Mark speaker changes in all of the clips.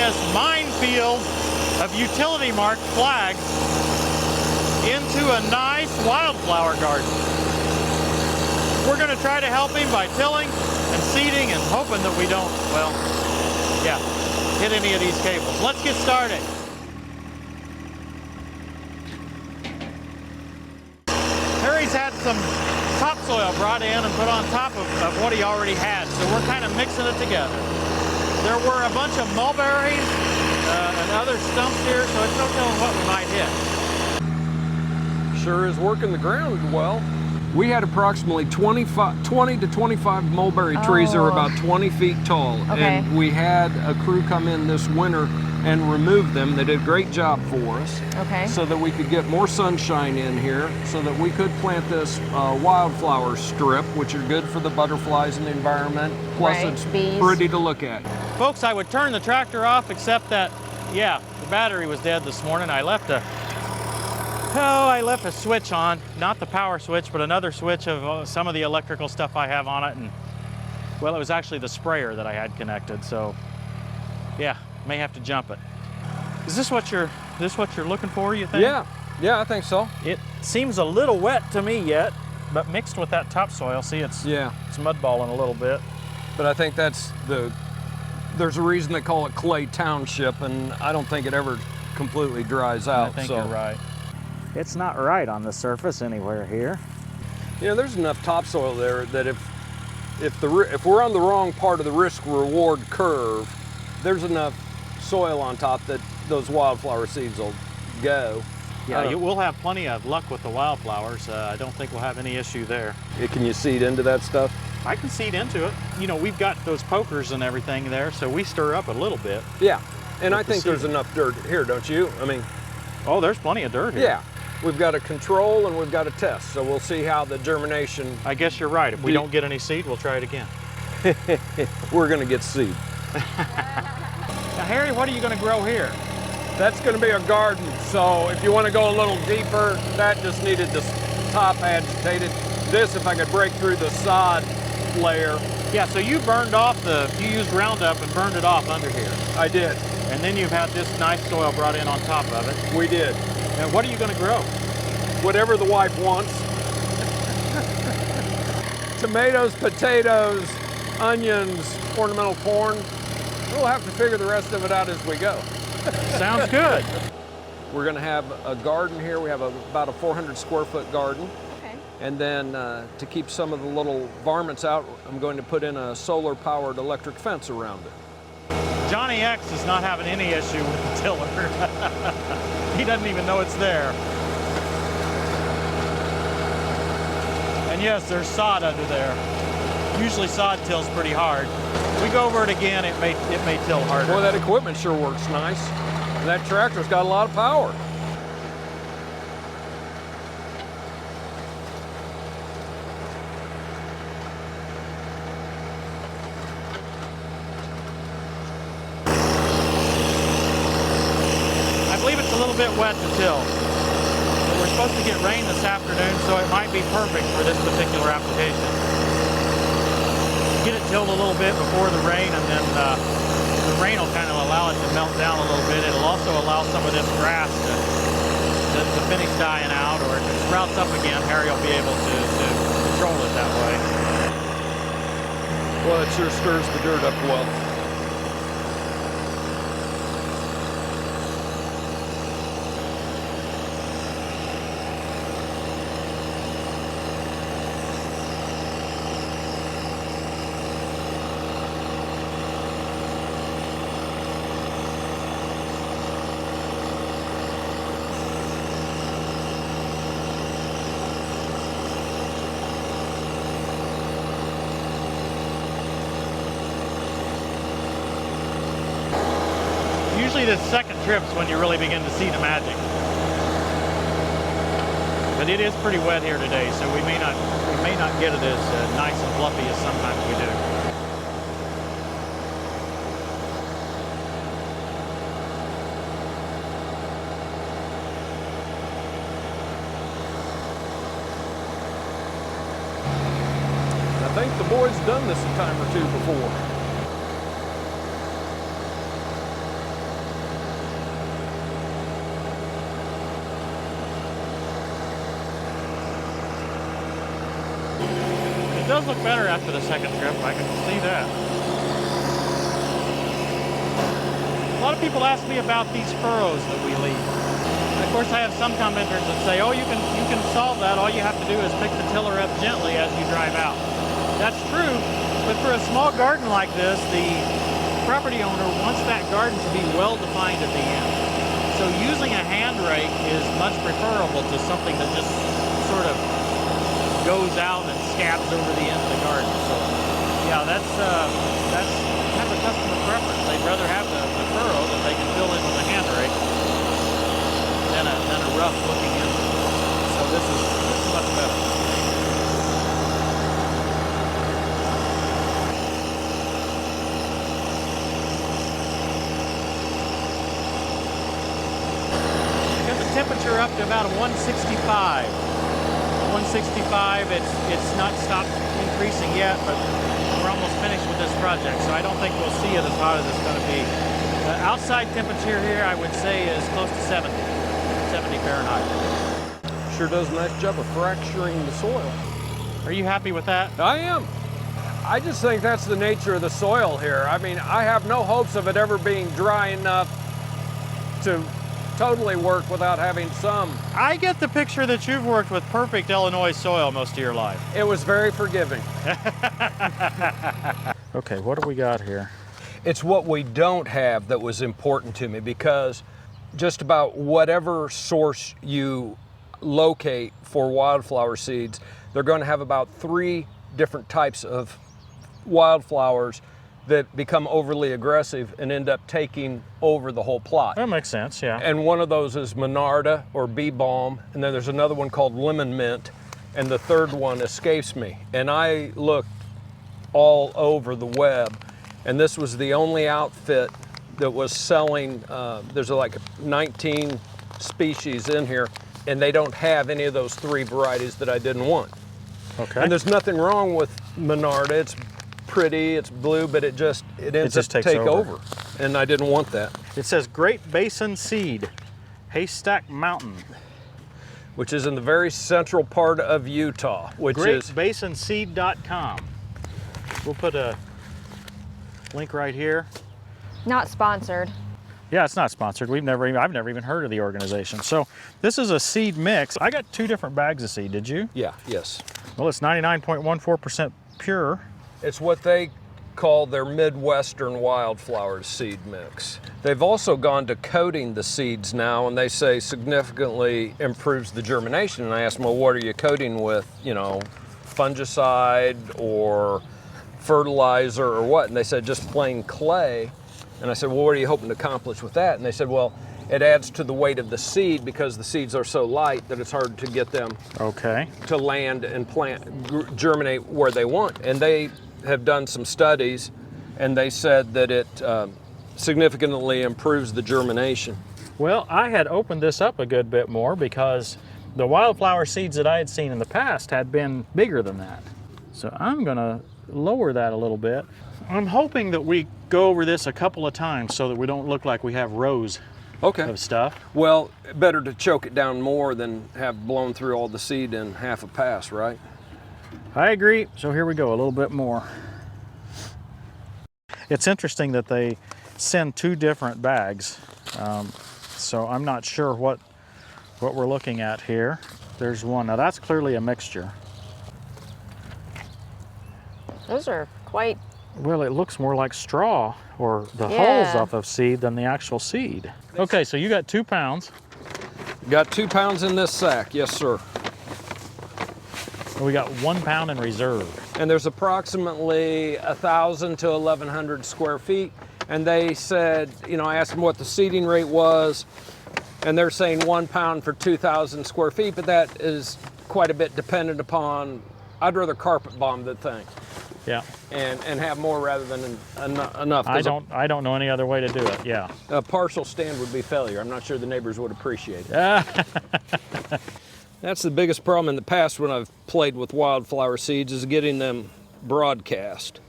Speaker 1: this minefield of utility marked flags into a nice wildflower garden. We're going to try to help him by tilling and seeding and hoping that we don't, well, yeah, hit any of these cables. Let's get started. Harry's had some topsoil brought in and put on top of what he already had, so we're kind of mixing it together. There were a bunch of mulberries and other stumps here, so it's no telling what we might hit.
Speaker 2: Sure is working the ground well. We had approximately 20 to 25 mulberry trees that were about 20 feet tall.
Speaker 3: Okay.
Speaker 2: And we had a crew come in this winter and remove them. They did a great job for us.
Speaker 3: Okay.
Speaker 2: So that we could get more sunshine in here, so that we could plant this wildflower strip, which are good for the butterflies in the environment. Plus it's
Speaker 3: bees.
Speaker 2: Pretty to look at.
Speaker 1: Folks, I would turn the tractor off, except that, yeah, the battery was dead this morning. I left a switch on, not the power switch, but another switch of some of the electrical stuff I have on it. And well, it was actually the sprayer that I had connected. So yeah, may have to jump it. Is this what you're looking for, you think?
Speaker 2: Yeah, I think so.
Speaker 1: It seems a little wet to me yet, but mixed with that topsoil, see it's mudballing a little bit.
Speaker 2: But I think there's a reason they call it Clay Township, and I don't think it ever completely dries out.
Speaker 1: I think you're right. It's not right on the surface anywhere here.
Speaker 2: You know, there's enough topsoil there that if we're on the wrong part of the risk-reward curve, there's enough soil on top that those wildflower seeds will go.
Speaker 1: Yeah, we'll have plenty of luck with the wildflowers. I don't think we'll have any issue there.
Speaker 2: Can you seed into that stuff?
Speaker 1: I can seed into it. You know, we've got those pokers and everything there, so we stir up a little bit.
Speaker 2: Yeah, and I think there's enough dirt here, don't you? I mean,
Speaker 1: oh, there's plenty of dirt here.
Speaker 2: Yeah. We've got a control and we've got a test, so we'll see how the germination...
Speaker 1: I guess you're right. If we don't get any seed, we'll try it again.
Speaker 2: We're going to get seed.
Speaker 1: Now, Harry, what are you going to grow here?
Speaker 2: That's going to be a garden, so if you want to go a little deeper, that just needed the top agitated. This, if I could break through the sod layer.
Speaker 1: Yeah, so you you used Roundup and burned it off under here.
Speaker 2: I did.
Speaker 1: And then you've had this nice soil brought in on top of it.
Speaker 2: We did.
Speaker 1: And what are you going to grow?
Speaker 2: Whatever the wife wants. Tomatoes, potatoes, onions, ornamental corn. We'll have to figure the rest of it out as we go.
Speaker 1: Sounds good.
Speaker 2: We're going to have a garden here. We have about a 400 square foot garden.
Speaker 3: Okay.
Speaker 2: And then to keep some of the little varmints out, I'm going to put in a solar powered electric fence around it.
Speaker 1: Johnny X is not having any issue with the tiller. He doesn't even know it's there. And yes, there's sod under there. Usually sod tills pretty hard. If we go over it again, it may till harder.
Speaker 2: Boy, that equipment sure works nice. And that tractor's got a lot of power.
Speaker 1: A little bit wet to till. But we're supposed to get rain this afternoon, so it might be perfect for this particular application. Get it tilled a little bit before the rain, and then the rain will kind of allow it to melt down a little bit. It'll also allow some of this grass to finish dying out, or if it sprouts up again, Harry will be able to control it that way.
Speaker 2: Well, it sure stirs the dirt up well.
Speaker 1: Usually the second trip's when you really begin to see the magic. But it is pretty wet here today, so we may not get it as nice and fluffy as sometimes we do.
Speaker 2: I think the boys done this a time or two before.
Speaker 1: does look better after the second trip. I can see that. A lot of people ask me about these furrows that we leave. Of course, I have some commenters that say, oh, you can solve that. All you have to do is pick the tiller up gently as you drive out. That's true, but for a small garden like this, the property owner wants that garden to be well defined at the end. So using a hand rake is much preferable to something that just sort of goes out and scabs over the end of the garden. So yeah, that's kind of a customer preference. They'd rather have the furrow that they can fill in with a hand rake than a rough looking end. So this is much better. Got the temperature up to about 165. 165, it's not stopped increasing yet, but we're almost finished with this project, so I don't think we'll see it as hot as it's going to be. The outside temperature here, I would say, is close to 70 Fahrenheit.
Speaker 2: Sure does a nice job of fracturing the soil.
Speaker 1: Are you happy with that?
Speaker 2: I am. I just think that's the nature of the soil here. I mean, I have no hopes of it ever being dry enough to totally work without having some.
Speaker 1: I get the picture that you've worked with perfect Illinois soil most of your life.
Speaker 2: It was very forgiving.
Speaker 1: Okay, what do we got here?
Speaker 2: It's what we don't have that was important to me, because just about whatever source you locate for wildflower seeds, they're going to have about 3 different types of wildflowers that become overly aggressive and end up taking over the whole plot.
Speaker 1: That makes sense, yeah.
Speaker 2: And one of those is Monarda or bee balm, and then there's another one called lemon mint, and the third one escapes me. And I looked all over the web, and this was the only outfit that was selling, there's like 19 species in here, and they don't have any of those 3 varieties that I didn't want.
Speaker 1: Okay.
Speaker 2: And there's nothing wrong with Monarda. It's pretty, it's blue, but it ends up take over. And I didn't want that.
Speaker 1: It says Great Basin Seed, Haystack Mountain.
Speaker 2: Which is in the very central part of Utah, which is
Speaker 1: GreatBasinSeed.com. We'll put a link right here.
Speaker 3: Not sponsored.
Speaker 1: Yeah, it's not sponsored. I've never even heard of the organization. So this is a seed mix. I got 2 different bags of seed, did you?
Speaker 2: Yeah, yes.
Speaker 1: Well, it's 99.14% pure.
Speaker 2: It's what they call their Midwestern Wildflower Seed mix. They've also gone to coating the seeds now, and they say significantly improves the germination. And I asked them, well, what are you coating with? You know, fungicide or fertilizer or what? And they said just plain clay. And I said, well, what are you hoping to accomplish with that? And they said, well, it adds to the weight of the seed because the seeds are so light that it's hard to get them to land and germinate where they want. And they have done some studies, and they said that it significantly improves the germination.
Speaker 1: Well, I had opened this up a good bit more because the wildflower seeds that I had seen in the past had been bigger than that. So I'm gonna lower that a little bit. I'm hoping that we go over this a couple of times so that we don't look like we have rows of stuff.
Speaker 2: Well, better to choke it down more than have blown through all the seed in half a pass, right?
Speaker 1: I agree. So here we go, a little bit more. It's interesting that they send 2 different bags. So I'm not sure what we're looking at here. There's one. Now that's clearly a mixture.
Speaker 3: Those are quite...
Speaker 1: Well, it looks more like straw or the hulls off of seed than the actual seed. Okay, so you got 2 pounds.
Speaker 2: Got 2 pounds in this sack, yes, sir.
Speaker 1: We got 1 pound in reserve.
Speaker 2: And there's approximately 1,000 to 1,100 square feet. And they said, you know, I asked them what the seeding rate was, and they're saying 1 pound for 2,000 square feet, but that is quite a bit dependent upon, I'd rather carpet bomb the thing.
Speaker 1: Yeah.
Speaker 2: And have more rather than enough.
Speaker 1: I don't know any other way to do it, yeah.
Speaker 2: A partial stand would be failure. I'm not sure the neighbors would appreciate it. That's the biggest problem in the past when I've played with wildflower seeds, is getting them broadcast.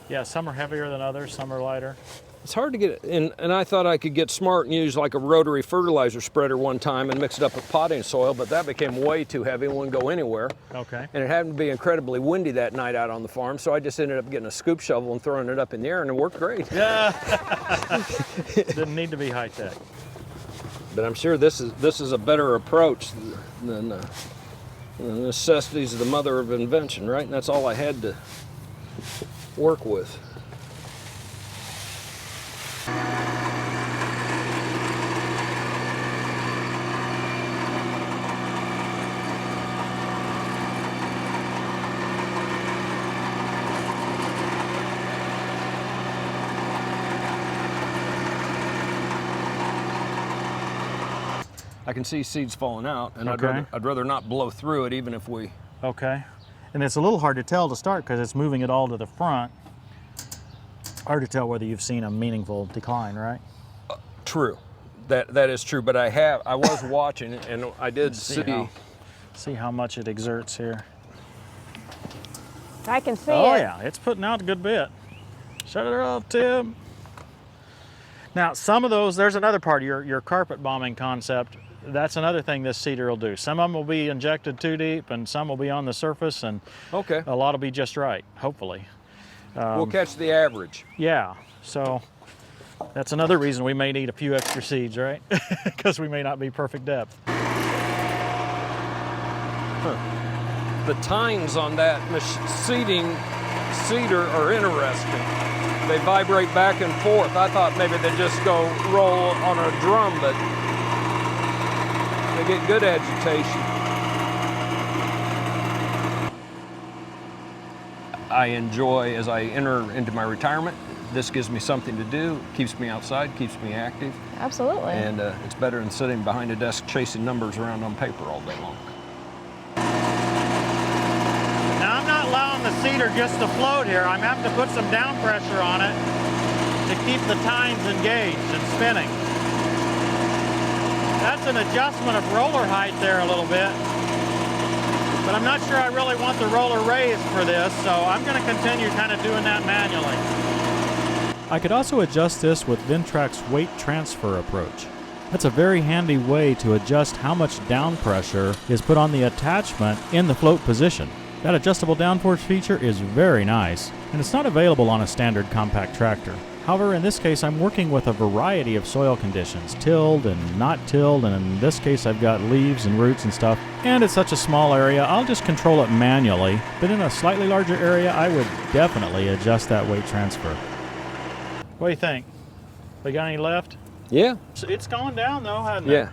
Speaker 1: Yeah, some are heavier than others, some are lighter.
Speaker 2: It's hard to get, and I thought I could get smart and use like a rotary fertilizer spreader one time and mix it up with potting soil, but that became way too heavy and wouldn't go anywhere.
Speaker 1: Okay.
Speaker 2: And it happened to be incredibly windy that night out on the farm, so I just ended up getting a scoop shovel and throwing it up in the air, and it worked great.
Speaker 1: Yeah. Didn't need to be high tech.
Speaker 2: But I'm sure this is a better approach than the necessities of the mother of invention, right? And that's all I had to work with. I can see seeds falling out, and
Speaker 1: Okay.
Speaker 2: I'd rather not blow through it, even if we...
Speaker 1: Okay. And it's a little hard to tell to start because it's moving it all to the front. Hard to tell whether you've seen a meaningful decline, right?
Speaker 2: True. That is true, but I was watching, and I did
Speaker 1: See how much it exerts here.
Speaker 3: I can see
Speaker 1: Oh
Speaker 3: it.
Speaker 1: yeah, it's putting out a good bit. Shut it off, Tim. Now, some of those, there's another part of your carpet bombing concept. That's another thing this seeder will do. Some of them will be injected too deep, and some will be on the surface, and
Speaker 2: Okay.
Speaker 1: a lot will be just right, hopefully.
Speaker 2: We'll catch the average.
Speaker 1: Yeah, so that's another reason we may need a few extra seeds, right? Because we may not be perfect depth.
Speaker 2: The tines on that seeder are interesting. They vibrate back and forth. I thought maybe they'd just go roll on a drum, but they get good agitation. I enjoy, as I enter into my retirement, this gives me something to do, keeps me outside, keeps me active,
Speaker 3: Absolutely.
Speaker 2: and it's better than sitting behind a desk chasing numbers around on paper all day long.
Speaker 1: Now, I'm not allowing the seeder just to float here. I'm having to put some down pressure on it to keep the tines engaged and spinning. That's an adjustment of roller height there a little bit. But I'm not sure I really want the roller raised for this, so I'm going to continue kind of doing that manually.
Speaker 4: I could also adjust this with Ventrac's weight transfer approach. That's a very handy way to adjust how much down pressure is put on the attachment in the float position. That adjustable downforce feature is very nice, and it's not available on a standard compact tractor. However, in this case, I'm working with a variety of soil conditions, tilled and not tilled, and in this case I've got leaves and roots and stuff, and it's such a small area, I'll just control it manually, but in a slightly larger area, I would definitely adjust that weight transfer.
Speaker 1: What do you think? They got any left?
Speaker 2: Yeah.
Speaker 1: It's going down though, hasn't it?
Speaker 2: Yeah.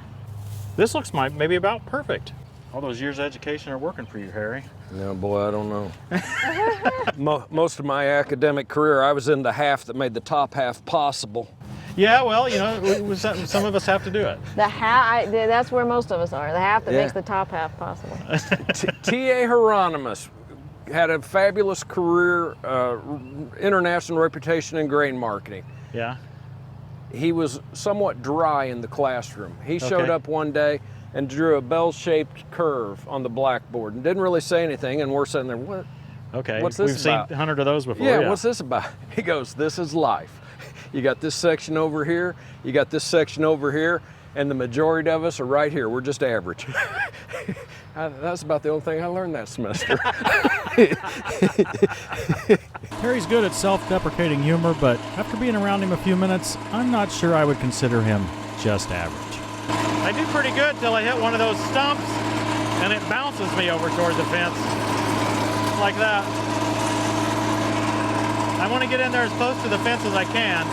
Speaker 1: This looks maybe about perfect. All those years of education are working for you, Harry.
Speaker 2: No, boy, I don't know. Most of my academic career, I was in the half that made the top half possible.
Speaker 1: Yeah, well, you know, some of us have to do it.
Speaker 3: The half, that's where most of us are. The half that
Speaker 2: Yeah.
Speaker 3: makes the top half possible.
Speaker 2: T.A. Hieronymus had a fabulous career, international reputation in grain marketing.
Speaker 1: Yeah.
Speaker 2: He was somewhat dry in the classroom. He showed
Speaker 1: Okay.
Speaker 2: up one day and drew a bell-shaped curve on the blackboard and didn't really say anything, and we're sitting there, what?
Speaker 1: Okay.
Speaker 2: What's this
Speaker 1: We've
Speaker 2: about?
Speaker 1: seen 100 of those before.
Speaker 2: Yeah, what's this about? He goes, this is life. You got this section over here, you got this section over here, and the majority of us are right here. We're just average. That's about the only thing I learned that semester.
Speaker 4: Harry's good at self-deprecating humor, but after being around him a few minutes, I'm not sure I would consider him just average.
Speaker 1: I do pretty good till I hit one of those stumps and it bounces me over toward the fence. Like that. I want to get in there as close to the fence as I can.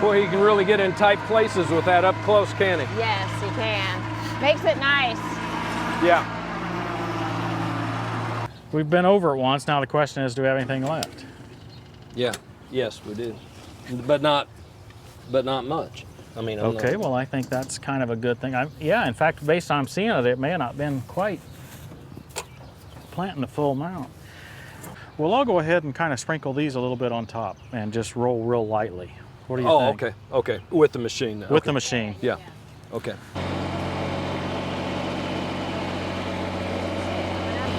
Speaker 2: Boy, you can really get in tight places with that up close, can he?
Speaker 3: Yes, you can. Makes it nice.
Speaker 2: Yeah.
Speaker 1: We've been over it once. Now the question is, do we have anything left?
Speaker 2: Yeah. Yes, we do. But not much. I mean, I'm
Speaker 1: Okay,
Speaker 2: not-
Speaker 1: well, I think that's kind of a good thing. Yeah, in fact, based on seeing it, it may have not been quite planting the full amount. Well, I'll go ahead and kind of sprinkle these a little bit on top and just roll real lightly. What do you
Speaker 2: Oh,
Speaker 1: think?
Speaker 2: okay. With the machine.
Speaker 1: With the machine.
Speaker 2: Yeah. Okay.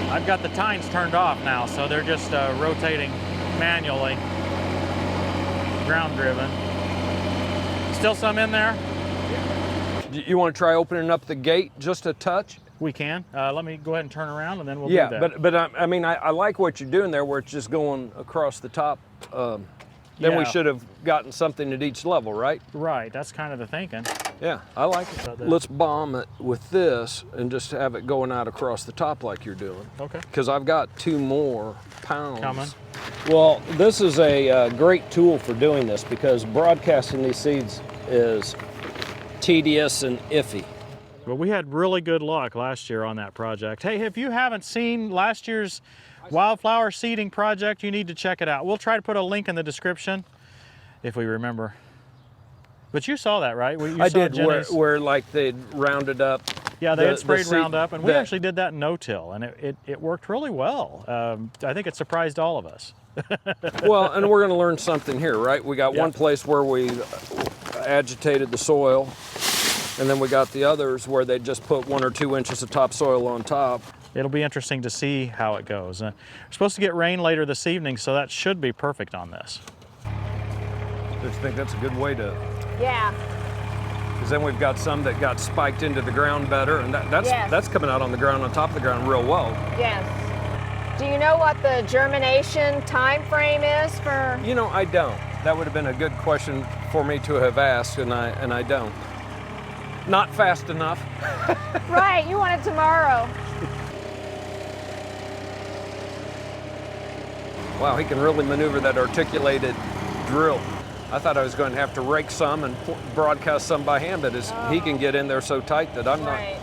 Speaker 1: I've got the tines turned off now, so they're just rotating manually, ground driven. Still some in there?
Speaker 2: You want to try opening up the gate just a touch?
Speaker 1: We can. Let me go ahead and turn around and then we'll do
Speaker 2: Yeah,
Speaker 1: that.
Speaker 2: but I mean, I like what you're doing there where it's just going across the top. Then we
Speaker 1: Yeah.
Speaker 2: should have gotten something at each level, right?
Speaker 1: Right, that's kind of the thinking.
Speaker 2: Yeah, I like it. Let's bomb it with this and just have it going out across the top like you're doing.
Speaker 1: Okay.
Speaker 2: Because I've got 2 more pounds.
Speaker 1: Coming.
Speaker 5: Well, this is a great tool for doing this because broadcasting these seeds is tedious and iffy.
Speaker 1: But we had really good luck last year on that project. Hey, if you haven't seen last year's wildflower seeding project, you need to check it out. We'll try to put a link in the description if we remember. But you saw that, right? You
Speaker 2: I
Speaker 1: saw
Speaker 2: did,
Speaker 1: Jenny's-
Speaker 2: where like they'd rounded up.
Speaker 1: Yeah, they
Speaker 2: the-
Speaker 1: had sprayed
Speaker 2: the seed-
Speaker 1: Roundup, and we
Speaker 2: that-
Speaker 1: actually did that in no-till, and it worked really well. I think it surprised all of us.
Speaker 2: Well, and we're going to learn something here, right? We got
Speaker 1: Yep.
Speaker 2: one place where we agitated the soil, and then we got the others where they just put 1 or 2 inches of topsoil on top.
Speaker 1: It'll be interesting to see how it goes. We're supposed to get rain later this evening, so that should be perfect on this.
Speaker 2: I just think that's a good way to,
Speaker 3: Yeah.
Speaker 2: because then we've got some that got spiked into the ground better, and that's
Speaker 3: Yes.
Speaker 2: that's coming out on the ground, on top of the ground real well.
Speaker 3: Yes. Do you know what the germination time frame is for?
Speaker 2: You know, I don't. That would have been a good question for me to have asked, and I don't. Not fast enough.
Speaker 3: Right, you want it tomorrow.
Speaker 2: Wow, he can really maneuver that articulated drill. I thought I was going to have to rake some and broadcast some by hand, but he can get in there so tight that I'm not.
Speaker 3: Right.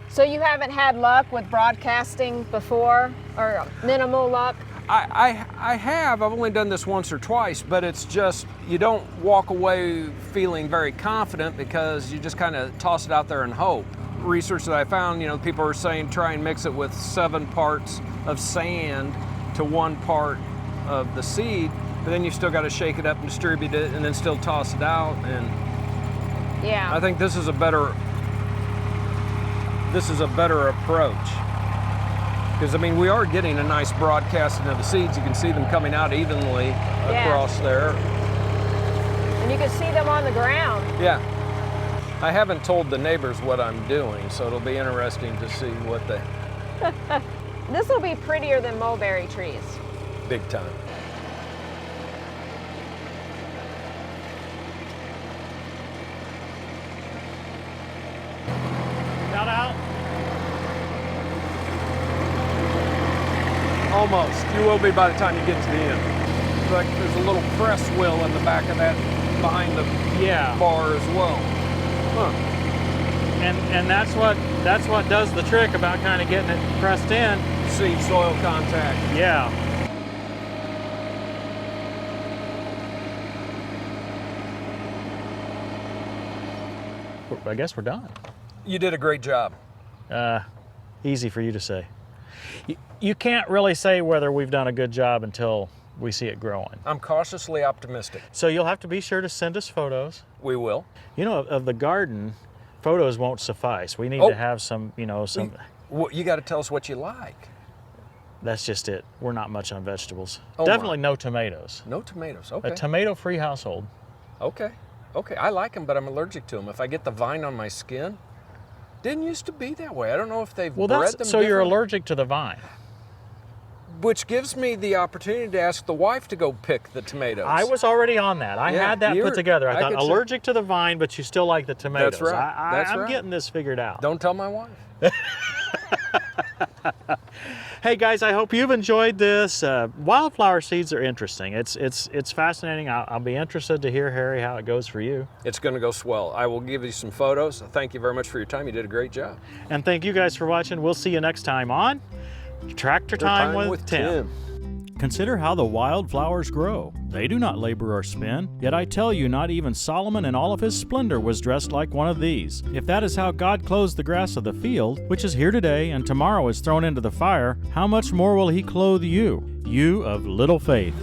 Speaker 3: So you haven't had luck with broadcasting before, or minimal luck?
Speaker 2: I have. I've only done this once or twice, but it's just, you don't walk away feeling very confident because you just kind of toss it out there and hope. Research that I found, you know, people are saying try and mix it with 7 parts of sand to 1 part of the seed, but then you still got to shake it up and distribute it and then still toss it out. And
Speaker 3: Yeah.
Speaker 2: I think this is a better approach. Because, I mean, we are getting a nice broadcasting of the seeds. You can see them coming out evenly across there.
Speaker 3: And you can see them on the ground.
Speaker 2: Yeah. I haven't told the neighbors what I'm doing, so it'll be interesting to see what they...
Speaker 3: This will be prettier than mulberry trees.
Speaker 2: Big time.
Speaker 1: Shout out.
Speaker 2: Almost. You will be by the time you get to the end. It's like there's a little press wheel in the back of that, behind the
Speaker 1: Yeah.
Speaker 2: bar as well. Huh.
Speaker 1: And that's what does the trick about kind of getting it pressed in.
Speaker 2: Seed soil contact.
Speaker 1: Yeah. I guess we're done.
Speaker 2: You did a great job.
Speaker 1: Easy for you to say. You can't really say whether we've done a good job until we see it growing.
Speaker 2: I'm cautiously optimistic.
Speaker 1: So you'll have to be sure to send us photos.
Speaker 2: We will.
Speaker 1: You know, of the garden, photos won't suffice. We need
Speaker 2: Oh.
Speaker 1: to have some, some.
Speaker 2: Well, you got to tell us what you like.
Speaker 1: That's just it. We're not much on vegetables.
Speaker 2: Oh,
Speaker 1: Definitely no tomatoes.
Speaker 2: No tomatoes. Okay.
Speaker 1: A tomato-free household.
Speaker 2: Okay. Okay. I like them, but I'm allergic to them. If I get the vine on my skin, didn't used to be that way. I don't know if they've
Speaker 1: Well,
Speaker 2: bred
Speaker 1: that's
Speaker 2: them
Speaker 1: so you're
Speaker 2: different.
Speaker 1: allergic to the vine.
Speaker 2: Which gives me the opportunity to ask the wife to go pick the tomatoes.
Speaker 1: I was already on that. I
Speaker 2: Yeah,
Speaker 1: had that
Speaker 2: you're-
Speaker 1: put together. I
Speaker 2: I
Speaker 1: thought
Speaker 2: could see-
Speaker 1: allergic to the vine, but you still like the tomatoes.
Speaker 2: That's right.
Speaker 1: I'm
Speaker 2: right.
Speaker 1: getting this figured out.
Speaker 2: Don't tell my wife.
Speaker 1: Hey guys, I hope you've enjoyed this. Wildflower seeds are interesting. It's fascinating. I'll be interested to hear, Harry, how it goes for you.
Speaker 2: It's going to go swell. I will give you some photos. Thank you very much for your time. You did a great job.
Speaker 1: And thank you guys for watching. We'll see you next time on Tractor Time with Tim.
Speaker 4: Consider how the wildflowers grow. They do not labor or spin, yet I tell you, not even Solomon in all of his splendor was dressed like one of these. If that is how God clothes the grass of the field, which is here today and tomorrow is thrown into the fire, how much more will he clothe you, you of little faith?